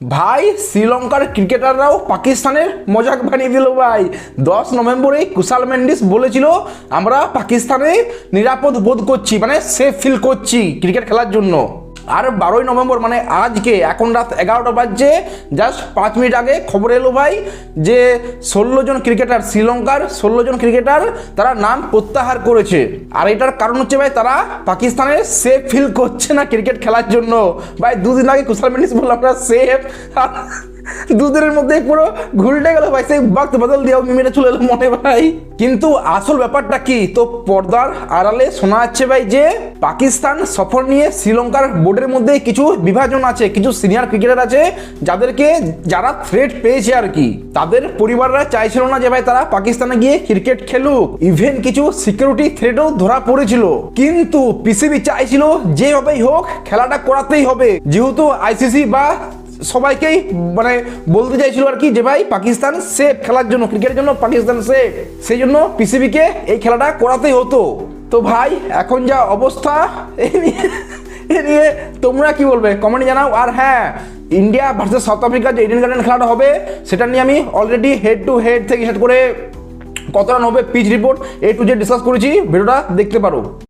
ভাই শ্রীলঙ্কার ক্রিকেটাররাও পাকিস্তানের মজাক বানিয়ে দিল ভাই। 10 নভেম্বরে কুশাল মেন্ডিস বলেছিল আমরা পাকিস্তানে নিরাপদ বোধ করছি, মানে সেফ ফিল করছি ক্রিকেট খেলার জন্য। আর 12 নভেম্বর মানে আজকে এখন রাত 11টা বাজছে, জাস্ট 5 মিনিট আগে খবর এলো ভাই যে 16 জন ক্রিকেটার, শ্রীলঙ্কার 16 জন ক্রিকেটার তারা নাম প্রত্যাহার করেছে। আর এটার কারণ হচ্ছে ভাই তারা পাকিস্তানে সেফ ফিল করছে না ক্রিকেট খেলার জন্য। ভাই দুদিন আগে কুশাল মেন্ডিস বললো আমরা সেফ, দুদিনের মধ্যে পুরো ঘুরটে গেল ভাই, সেই বাক্ত বদল দিয়েও মিমিটা চলে এলো মনে ভাই। কিন্তু আসল ব্যাপারটা কি, তো পর্দার আড়ালে শোনা যাচ্ছে ভাই যে পাকিস্তান সফর নিয়ে শ্রীলঙ্কার বোর্ডের মধ্যে কিছু বিভাজন আছে, কিছু সিনিয়র ক্রিকেটার আছে যাদেরকে যারা থ্রেট পেয়েছে আর কি, তাদের পরিবাররা চাইছিল না যে ভাই তারা পাকিস্তানে গিয়ে ক্রিকেট খেলুক। ইভেন কিছু সিকিউরিটি থ্রেটও ধরা পড়েছিল, কিন্তু পিসিবি চাইছিল যেভাবেই হোক খেলাটা করাতেই হবে, যেহেতু আইসিসি বা সবাইকেই মানে বলতে চাইছিল আর কি যে ভাই পাকিস্তান সেফ খেলার জন্য, ক্রিকেটের জন্য পাকিস্তান সেফ, সেই জন্য পিসিবিকে এই খেলাটা করাতেই হতো। তো ভাই এখন যা অবস্থা, এ নিয়ে তোমরা কি বলবে কমেন্টে জানাও। আর হ্যাঁ, ইন্ডিয়া ভার্সেস সাউথ আফ্রিকা যে ইডেন গার্ডেন খেলাটা হবে সেটা নিয়ে আমি অলরেডি হেড টু হেড থেকে স্টার্ট করে কত রান হবে, pitch report A to Z discuss করেছি, ভিডিওটা দেখতে পারো।